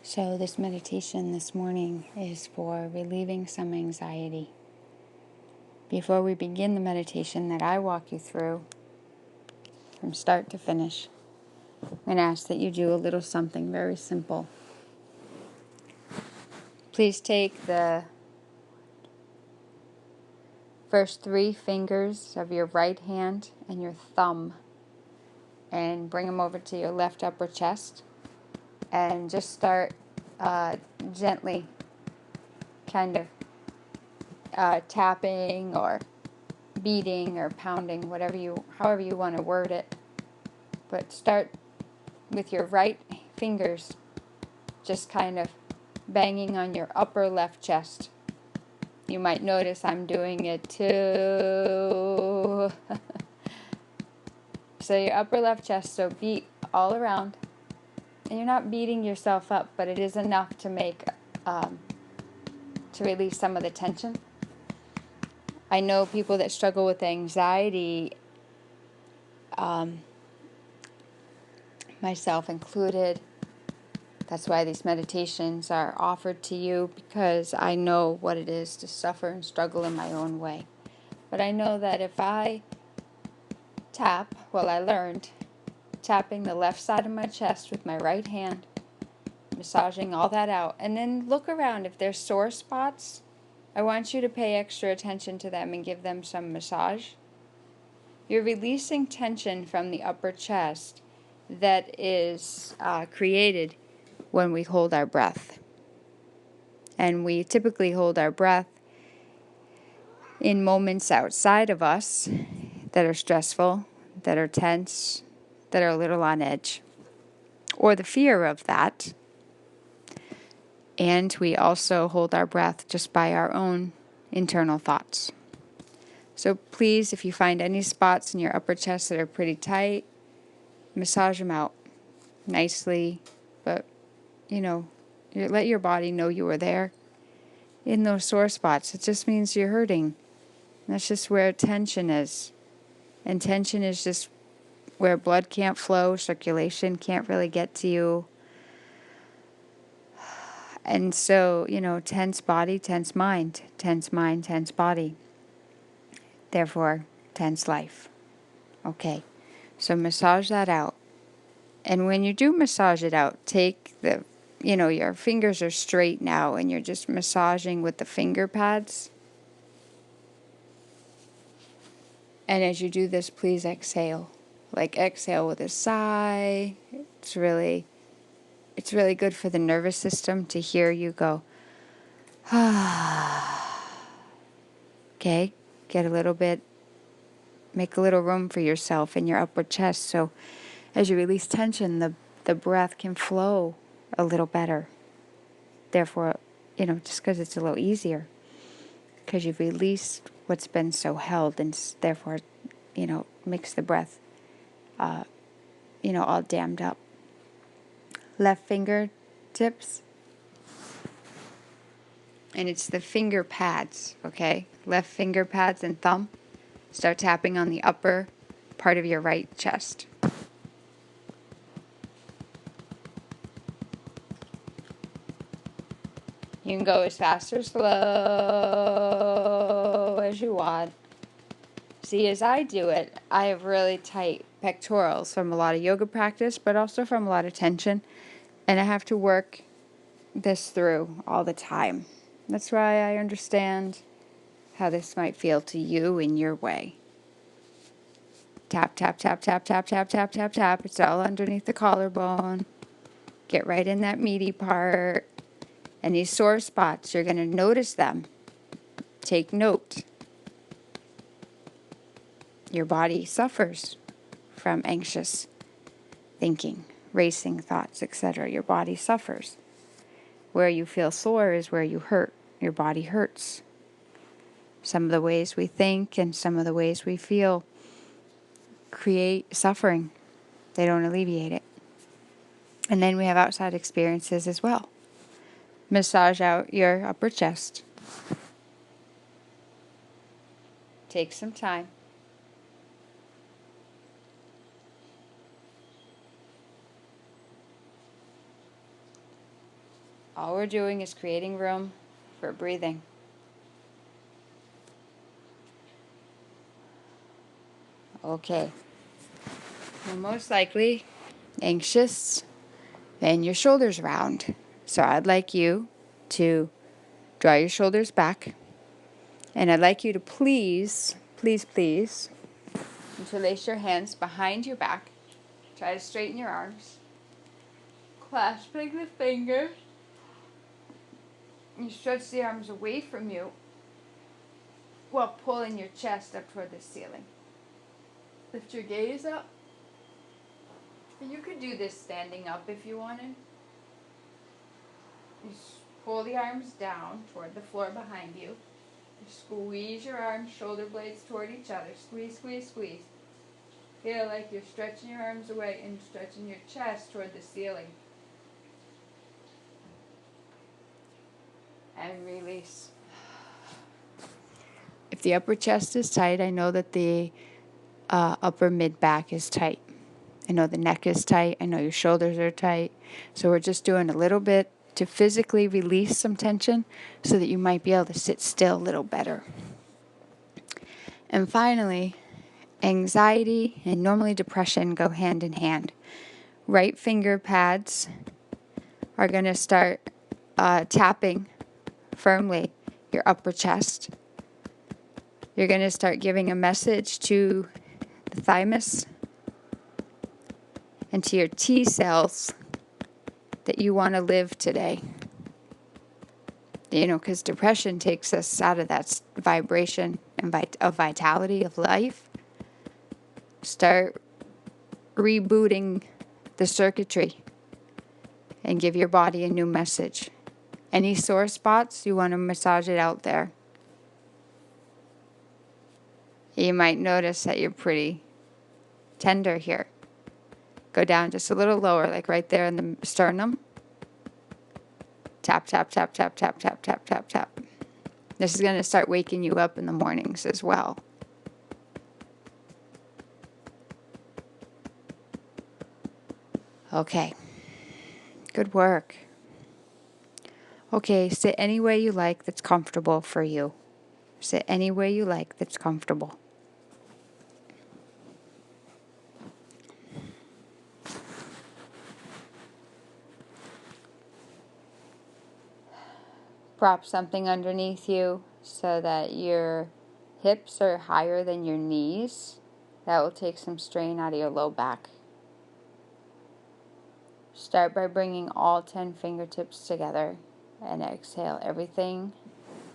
So this meditation this morning is for relieving some anxiety. Before we begin the meditation that I walk you through from start to finish, I'm going to ask that you do a little something very simple. Please take the first 3 fingers of your right hand and your thumb and bring them over to your left upper chest and just start gently kind of tapping or beating or pounding, however you want to word it. But start with your right fingers just kind of banging on your upper left chest. You might notice I'm doing it too. So your upper left chest, so beat all around. And you're not beating yourself up, but it is enough to make, to release some of the tension. I know people that struggle with anxiety, myself included. That's why these meditations are offered to you, because I know what it is to suffer and struggle in my own way. But I know that if I tap, I learned tapping the left side of my chest with my right hand, massaging all that out, and then look around. If there's sore spots, I want you to pay extra attention to them and give them some massage. You're releasing tension from the upper chest that is created when we hold our breath. And we typically hold our breath in moments outside of us that are stressful, that are tense, that are a little on edge, or the fear of that. And we also hold our breath just by our own internal thoughts. So please, if you find any spots in your upper chest that are pretty tight, massage them out nicely, but let your body know you are there in those sore spots. It just means you're hurting. That's just where tension is. And tension is just where blood can't flow, circulation can't really get to you. And so, tense body, tense mind, tense mind, tense body. Therefore, tense life. Okay, so massage that out. And when you do massage it out, take your fingers are straight now and you're just massaging with the finger pads. And as you do this, please exhale. Like exhale with a sigh. It's really good for the nervous system to hear you go, okay, make a little room for yourself in your upper chest. So as you release tension, the breath can flow a little better. Therefore, just because it's a little easier, because you've released what's been so held, and therefore, makes the breath, all dammed up. Left fingertips, and it's the finger pads, okay? Left finger pads and thumb. Start tapping on the upper part of your right chest. You can go as fast or slow as you want. See, as I do it, I have really tight pectorals from a lot of yoga practice, but also from a lot of tension. And I have to work this through all the time. That's why I understand how this might feel to you in your way. Tap, tap, tap, tap, tap, tap, tap, tap, tap. It's all underneath the collarbone. Get right in that meaty part. And these sore spots, you're going to notice them. Take note. Your body suffers from anxious thinking, racing thoughts, etc. Your body suffers. Where you feel sore is where you hurt. Your body hurts. Some of the ways we think and some of the ways we feel create suffering. They don't alleviate it. And then we have outside experiences as well. Massage out your upper chest. Take some time. All we're doing is creating room for breathing. Okay. Well, most likely anxious and your shoulders round. So I'd like you to draw your shoulders back. And I'd like you to please, please, please, interlace your hands behind your back. Try to straighten your arms. Clasping the fingers. You stretch the arms away from you while pulling your chest up toward the ceiling. Lift your gaze up. And you could do this standing up if you wanted. You pull the arms down toward the floor behind you. You squeeze your arms, shoulder blades toward each other. Squeeze, squeeze, squeeze. Feel like you're stretching your arms away and stretching your chest toward the ceiling. And release. If the upper chest is tight, I know that the upper mid-back is tight. I know the neck is tight. I know your shoulders are tight. So we're just doing a little bit to physically release some tension so that you might be able to sit still a little better. And finally, anxiety and normally depression go hand in hand. Right finger pads are going to start tapping firmly your upper chest. You're going to start giving a message to the thymus and to your T cells that you want to live today. You know, because depression takes us out of that vibration and of vitality of life. Start rebooting the circuitry and give your body a new message. Any sore spots, you want to massage it out there. You might notice that you're pretty tender here. Go down just a little lower, like right there in the sternum. Tap, tap, tap, tap, tap, tap, tap, tap, tap. This is going to start waking you up in the mornings as well. Okay. Good work. Okay, sit any way you like that's comfortable for you. Sit any way you like that's comfortable. Prop something underneath you so that your hips are higher than your knees. That will take some strain out of your low back. Start by bringing all 10 fingertips together and exhale everything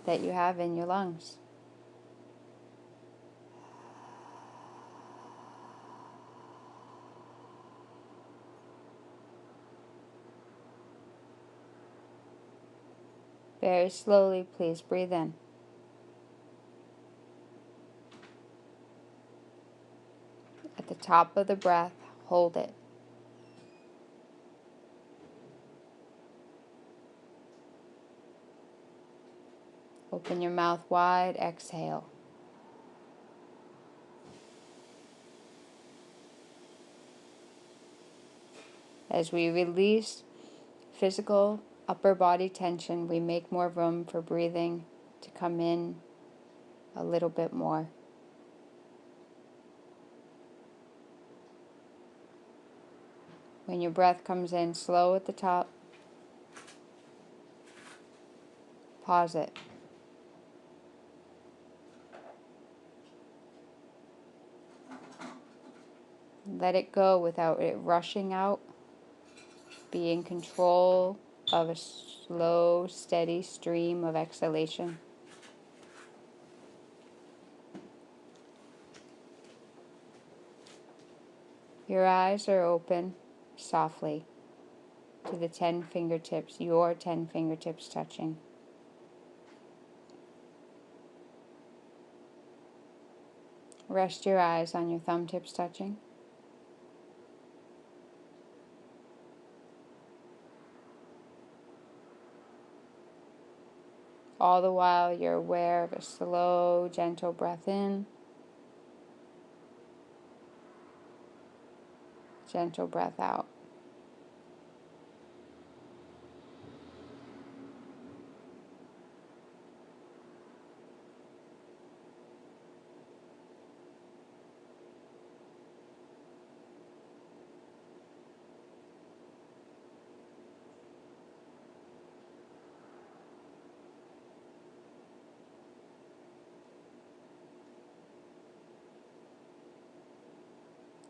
that you have in your lungs. Very slowly, please breathe in. At the top of the breath, hold it. Open your mouth wide, exhale. As we release physical upper body tension, we make more room for breathing to come in a little bit more. When your breath comes in slow at the top, pause it. Let it go without it rushing out. Be in control of a slow, steady stream of exhalation. Your eyes are open softly to the 10 fingertips, your 10 fingertips touching. Rest your eyes on your thumb tips touching. All the while you're aware of a slow, gentle breath in, gentle breath out.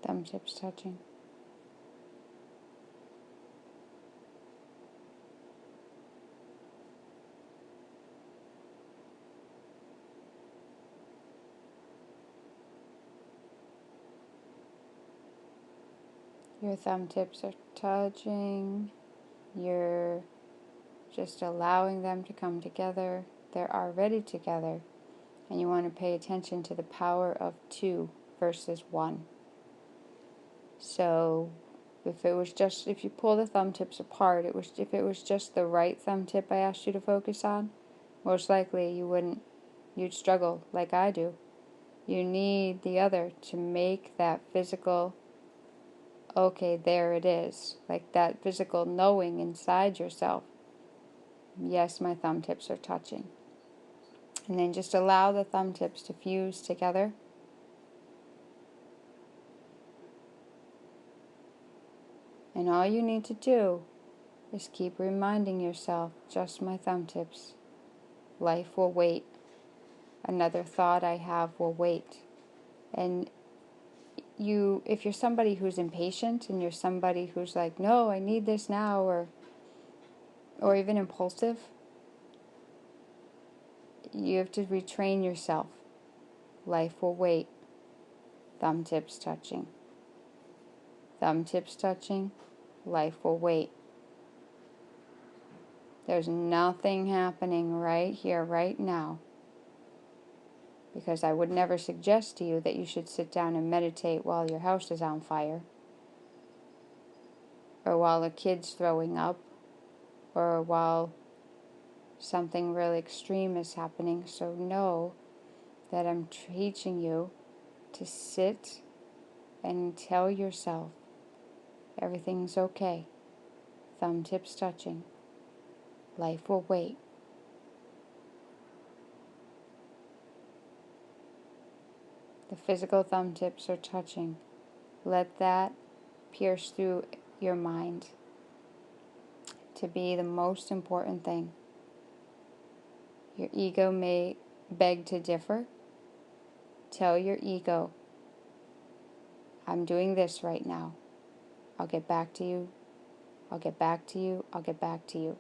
Thumb tips touching. Your thumb tips are touching. You're just allowing them to come together. They're already together. And you want to pay attention to the power of 2 versus 1. So if you pull the thumb tips apart, if it was just the right thumb tip I asked you to focus on, most likely you'd struggle like I do. You need the other to make that physical, okay, there it is, like that physical knowing inside yourself. Yes, my thumb tips are touching. And then just allow the thumb tips to fuse together. And all you need to do is keep reminding yourself, just my thumb tips. Life will wait. Another thought I have will wait. And if you're somebody who's impatient and you're somebody who's like, no, I need this now, or even impulsive, you have to retrain yourself. Life will wait. Thumb tips touching. Thumb tips touching. Life will wait. There's nothing happening right here, right now. Because I would never suggest to you that you should sit down and meditate while your house is on fire, or while a kid's throwing up, or while something really extreme is happening. So know that I'm teaching you to sit and tell yourself everything's okay. Thumb tips touching. Life will wait. The physical thumb tips are touching. Let that pierce through your mind to be the most important thing. Your ego may beg to differ. Tell your ego, I'm doing this right now. I'll get back to you. I'll get back to you. I'll get back to you.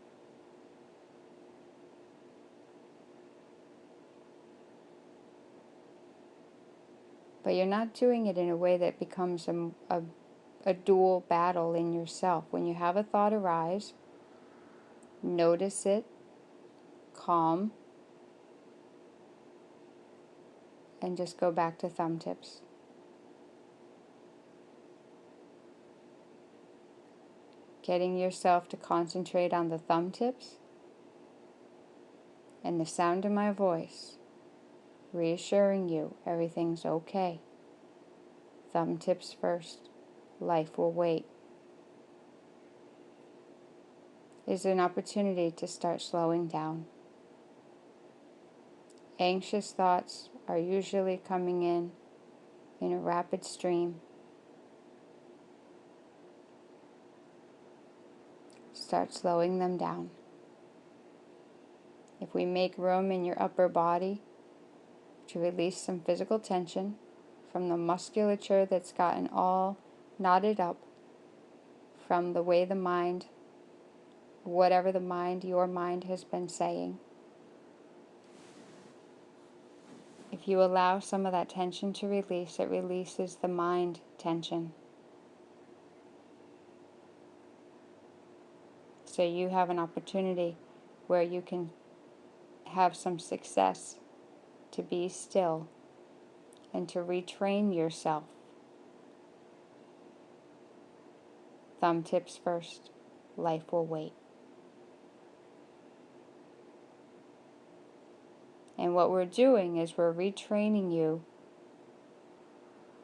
But you're not doing it in a way that becomes a dual battle in yourself. When you have a thought arise, notice it, calm, and just go back to thumb tips. Getting yourself to concentrate on the thumb tips and the sound of my voice, reassuring you everything's okay. Thumb tips first. Life will wait. Is an opportunity to start slowing down. Anxious thoughts are usually coming in a rapid stream. Start slowing them down. If we make room in your upper body to release some physical tension from the musculature that's gotten all knotted up from the way the mind, whatever your mind has been saying. If you allow some of that tension to release, it releases the mind tension. So you have an opportunity where you can have some success to be still and to retrain yourself. Thumb tips first. Life will wait. And what we're doing is we're retraining you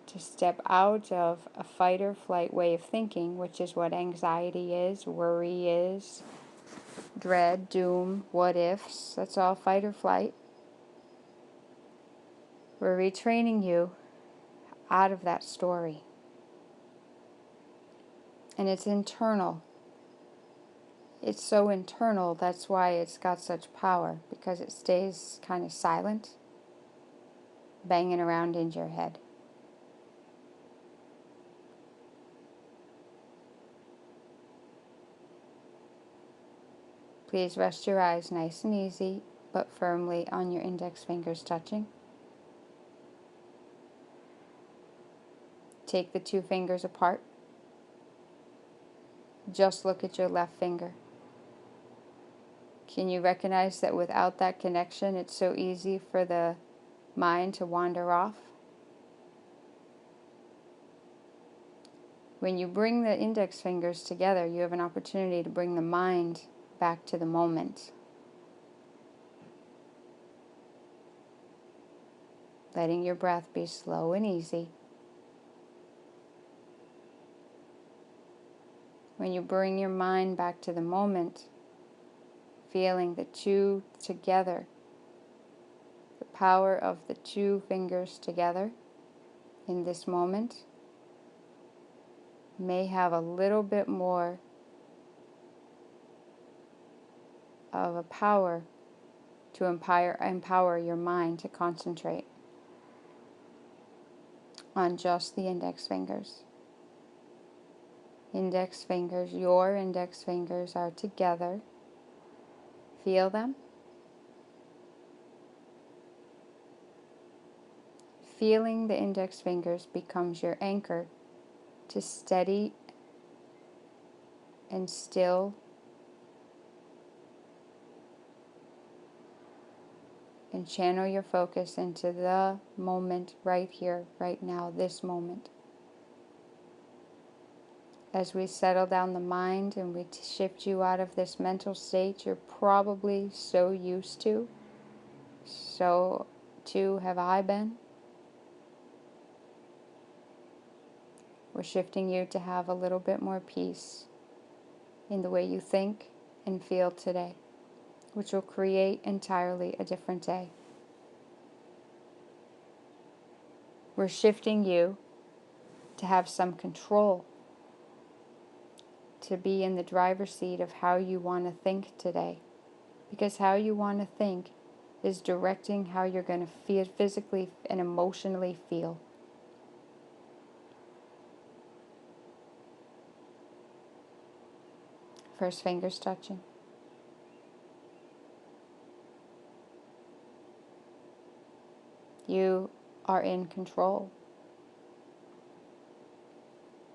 to step out of a fight or flight way of thinking, which is what anxiety is, worry is, dread, doom, what ifs. That's all fight or flight. We're retraining you out of that story. And it's internal. It's so internal, that's why it's got such power, because it stays kind of silent, banging around in your head. Please rest your eyes nice and easy, but firmly on your index fingers touching. Take the two fingers apart. Just look at your left finger. Can you recognize that without that connection, it's so easy for the mind to wander off? When you bring the index fingers together, you have an opportunity to bring the mind back to the moment. Letting your breath be slow and easy. When you bring your mind back to the moment, feeling the two together, the power of the two fingers together in this moment may have a little bit more of a power to empower your mind to concentrate on just the index fingers. Index fingers, your index fingers are together. Feel them. Feeling the index fingers becomes your anchor to steady and still and channel your focus into the moment right here, right now, this moment. As we settle down the mind and we shift you out of this mental state you're probably so used to, so too have I been. We're shifting you to have a little bit more peace in the way you think and feel today, which will create entirely a different day. We're shifting you to have some control, to be in the driver's seat of how you want to think today. Because how you want to think is directing how you're going to feel physically and emotionally feel. First fingers touching. You are in control.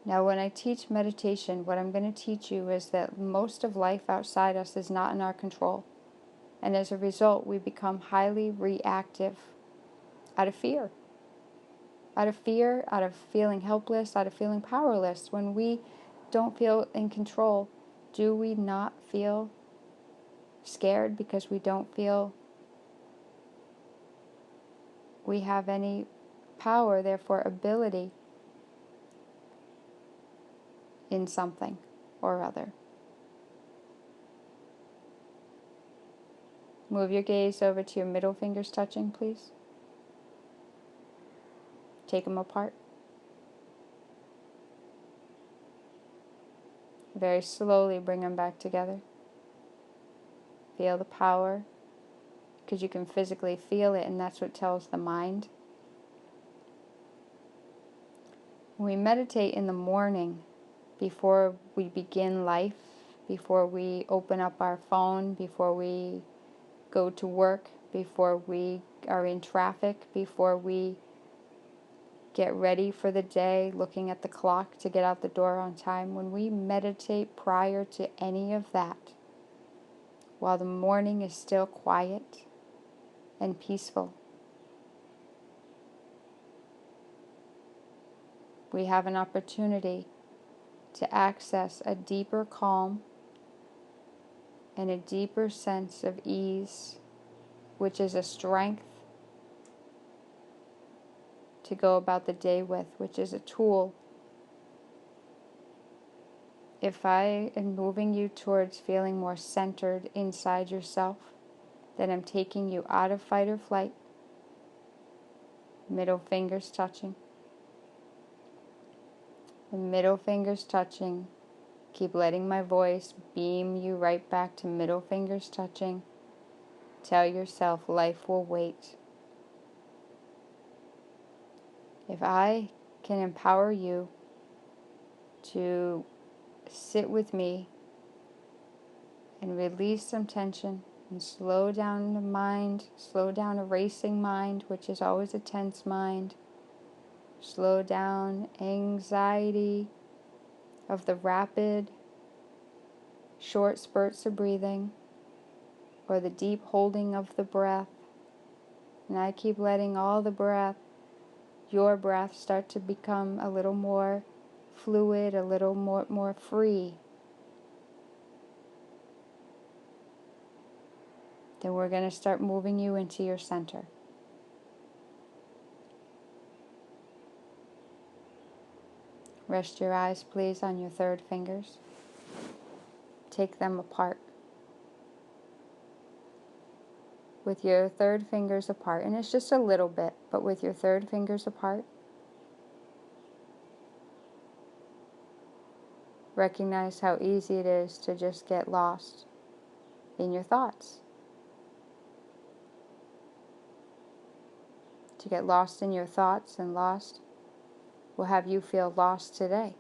Now, when I teach meditation, what I'm going to teach you is that most of life outside us is not in our control. And as a result, we become highly reactive out of fear. Out of fear, out of feeling helpless, out of feeling powerless. When we don't feel in control, do we not feel scared because we don't feel we have any power, therefore ability in something or other? Move your gaze over to your middle fingers touching, please. Take them apart. Very slowly bring them back together. Feel the power, because you can physically feel it, and that's what tells the mind. When we meditate in the morning, before we begin life, before we open up our phone, before we go to work, before we are in traffic, before we get ready for the day, looking at the clock to get out the door on time, when we meditate prior to any of that, while the morning is still quiet and peaceful, we have an opportunity to access a deeper calm and a deeper sense of ease, which is a strength to go about the day with, which is a tool. If I am moving you towards feeling more centered inside yourself, then I'm taking you out of fight or flight, middle fingers touching. The middle fingers touching. Keep letting my voice beam you right back to middle fingers touching. Tell yourself life will wait. If I can empower you to sit with me and release some tension and slow down the mind, slow down a racing mind, which is always a tense mind. Slow down anxiety of the rapid, short spurts of breathing or the deep holding of the breath. And I keep letting all the breath, your breath, start to become a little more fluid, a little more free. Then we're going to start moving you into your center. Rest your eyes, please, on your third fingers. Take them apart. With your third fingers apart, and it's just a little bit, but with your third fingers apart, recognize how easy it is to just get lost in your thoughts. To get lost in your thoughts, and lost will have you feel lost today.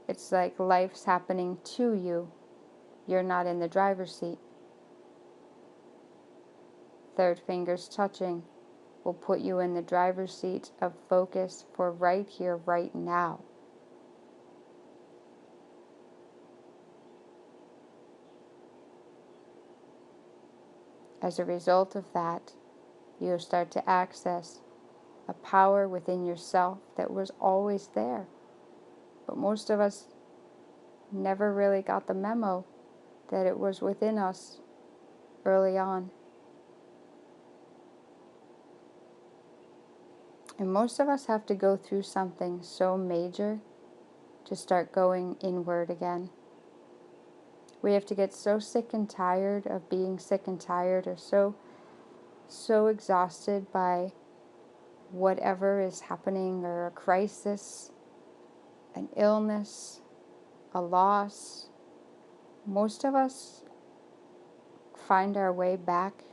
It's like life's happening to you. You're not in the driver's seat. Third fingers touching will put you in the driver's seat of focus for right here, right now. As a result of that, you'll start to access a power within yourself that was always there. But most of us never really got the memo that it was within us early on. And most of us have to go through something so major to start going inward again. We have to get so sick and tired of being sick and tired, or so exhausted by whatever is happening, or a crisis, an illness, a loss. Most of us find our way back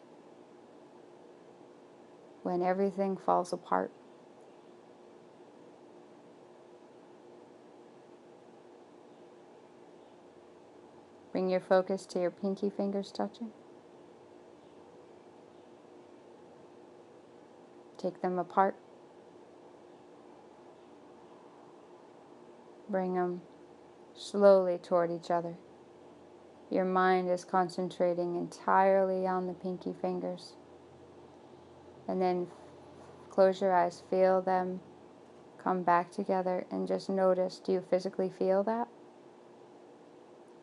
when everything falls apart. Bring your focus to your pinky fingers touching. Take them apart. Bring them slowly toward each other. Your mind is concentrating entirely on the pinky fingers. And then close your eyes, feel them come back together, and just notice, do you physically feel that?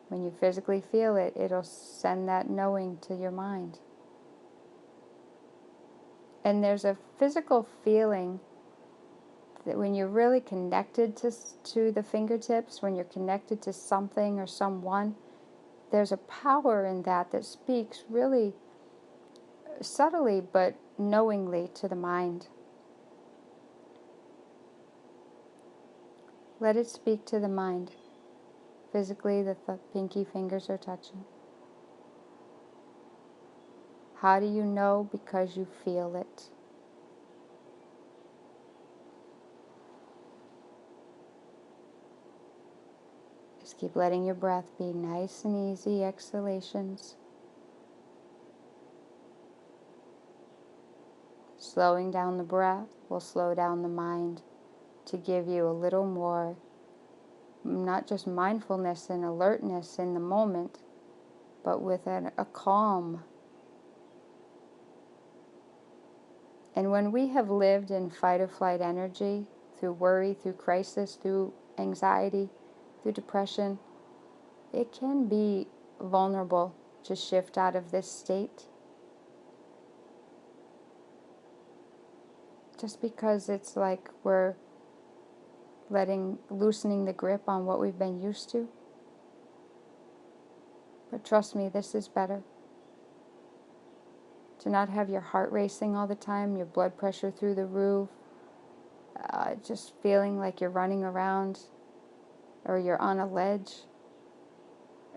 When you physically feel it, it'll send that knowing to your mind. And there's a physical feeling that when you're really connected to the fingertips, when you're connected to something or someone, there's a power in that speaks really subtly but knowingly to the mind. Let it speak to the mind. Physically, the pinky fingers are touching. How do you know? Because you feel it. Just keep letting your breath be nice and easy exhalations. Slowing down the breath will slow down the mind to give you a little more, not just mindfulness and alertness in the moment, but with a calm. And when we have lived in fight or flight energy, through worry, through crisis, through anxiety, through depression, it can be vulnerable to shift out of this state. Just because it's like we're loosening the grip on what we've been used to. But trust me, this is better. To not have your heart racing all the time, your blood pressure through the roof, just feeling like you're running around or you're on a ledge.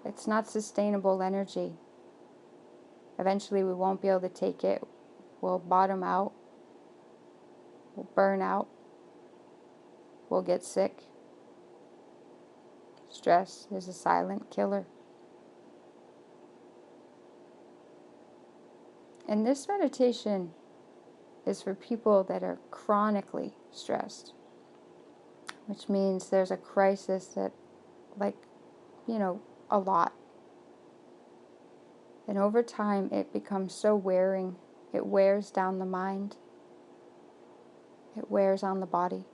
It's not sustainable energy. Eventually we won't be able to take it. We'll bottom out. We'll burn out. We'll get sick. Stress is a silent killer. And this meditation is for people that are chronically stressed, which means there's a crisis that, like, a lot. And over time, it becomes so wearing. It wears down the mind. It wears on the body.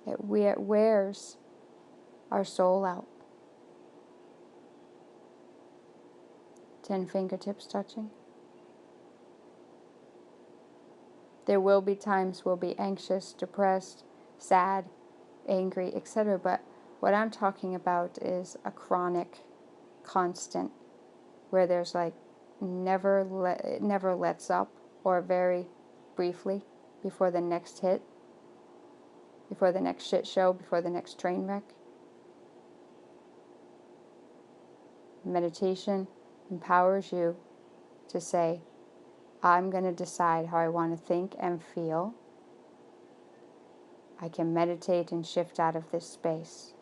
It wears our soul out. 10 fingertips touching. There will be times we'll be anxious, depressed, sad, angry, etc. But what I'm talking about is a chronic, constant, where there's like it never lets up, or very briefly before the next hit, before the next shit show, before the next train wreck. Meditation empowers you to say, I'm going to decide how I want to think and feel. I can meditate and shift out of this space.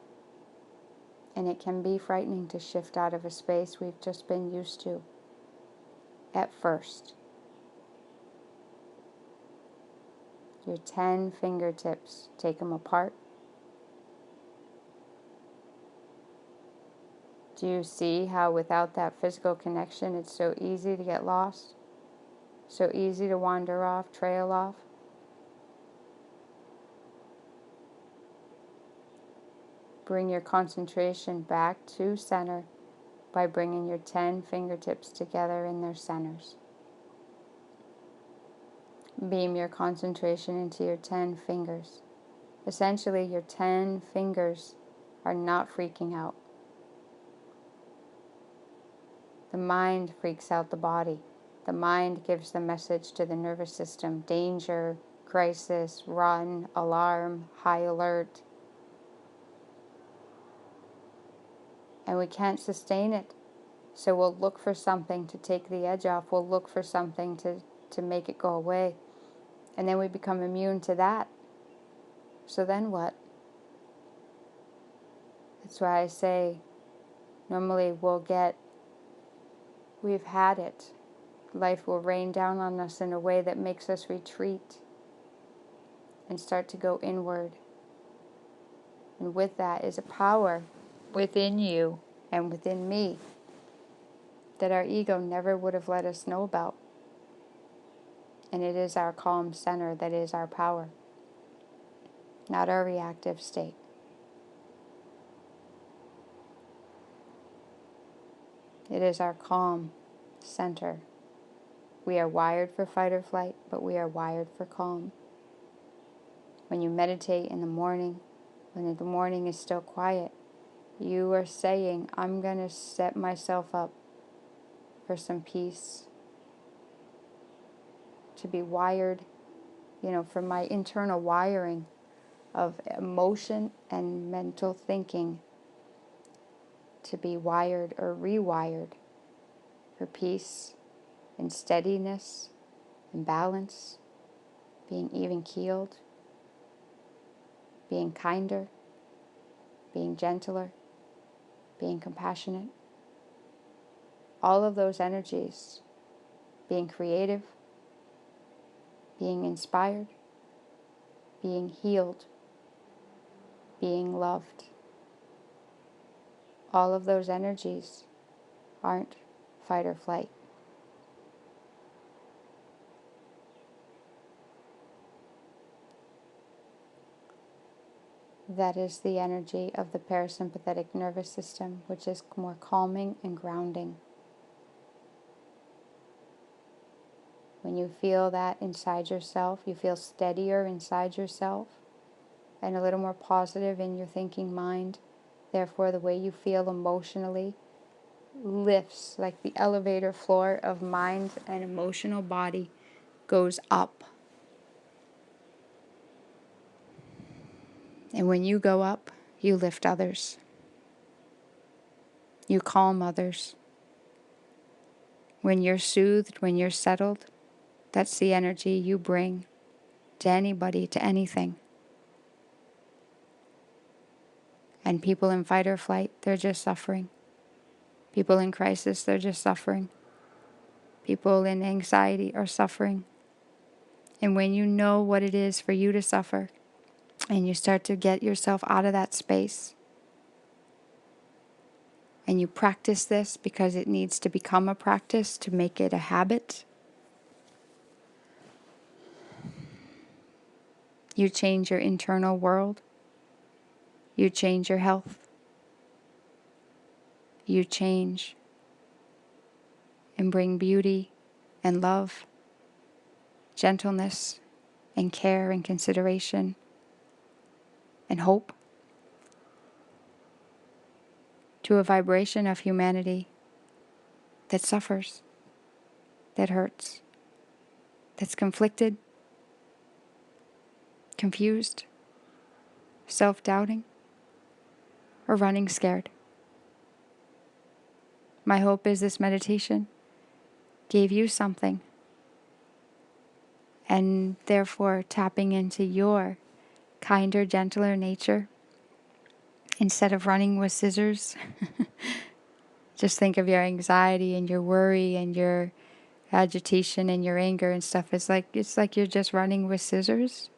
And it can be frightening to shift out of a space we've just been used to at first. Your 10 fingertips, take them apart. Do you see how without that physical connection it's so easy to get lost? So easy to wander off, trail off? Bring your concentration back to center by bringing your 10 fingertips together in their centers. Beam your concentration into your 10 fingers. Essentially, your 10 fingers are not freaking out. The mind freaks out the body. The mind gives the message to the nervous system: danger, crisis, run, alarm, high alert. And we can't sustain it. So we'll look for something to take the edge off. We'll look for something to make it go away. And then we become immune to that. So then what? That's why I say, normally we've had it. Life will rain down on us in a way that makes us retreat and start to go inward. And with that is a power within you and within me that our ego never would have let us know about. And it is our calm center that is our power, not our reactive state. It is our calm center. We are wired for fight or flight, but we are wired for calm. When you meditate in the morning, when the morning is still quiet, you are saying, I'm going to set myself up for some peace, to be wired, for my internal wiring of emotion and mental thinking, to be wired or rewired for peace and steadiness and balance, being even keeled, being kinder, being gentler, being compassionate. All of those energies, being creative, being inspired, being healed, being loved. All of those energies aren't fight or flight. That is the energy of the parasympathetic nervous system, which is more calming and grounding. When you feel that inside yourself, you feel steadier inside yourself and a little more positive in your thinking mind. Therefore, the way you feel emotionally lifts, like the elevator floor of mind and emotional body goes up. And when you go up, you lift others. You calm others. When you're soothed, when you're settled, that's the energy you bring to anybody, to anything. And people in fight or flight, they're just suffering. People in crisis, they're just suffering. People in anxiety are suffering. And when you know what it is for you to suffer, and you start to get yourself out of that space, and you practice this because it needs to become a practice to make it a habit, you change your internal world. You change your health. You change and bring beauty and love, gentleness and care and consideration and hope to a vibration of humanity that suffers, that hurts, that's conflicted, confused, self-doubting, or running scared. My hope is this meditation gave you something, and therefore tapping into your kinder, gentler nature instead of running with scissors. Just think of your anxiety and your worry and your agitation and your anger and stuff. It's like you're just running with scissors.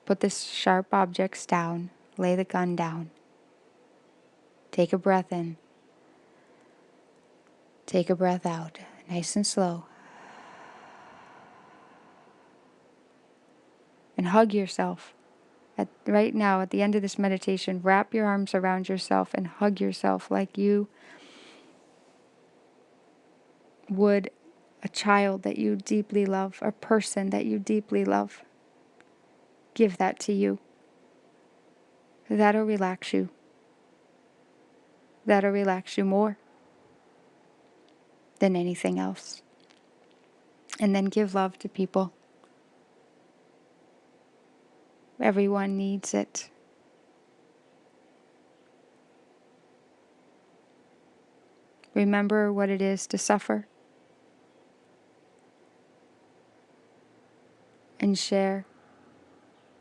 Put the sharp objects down. Lay the gun down. Take a breath in. Take a breath out. Nice and slow. And hug yourself. Right now, at the end of this meditation, wrap your arms around yourself and hug yourself like you would a child that you deeply love, a person that you deeply love. Give that to you. That'll relax you. That'll relax you more than anything else. And then give love to people. Everyone needs it. Remember what it is to suffer. And share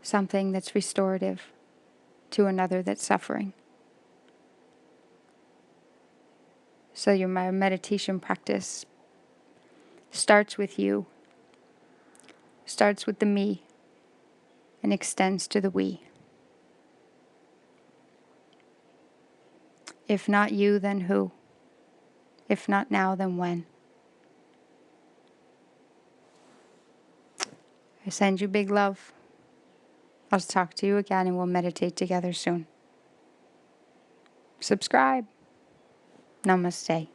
something that's restorative to another that's suffering. So your meditation practice starts with you, starts with the me, and extends to the we. If not you, then who? If not now, then when? I send you big love. I'll talk to you again and we'll meditate together soon. Subscribe. Namaste.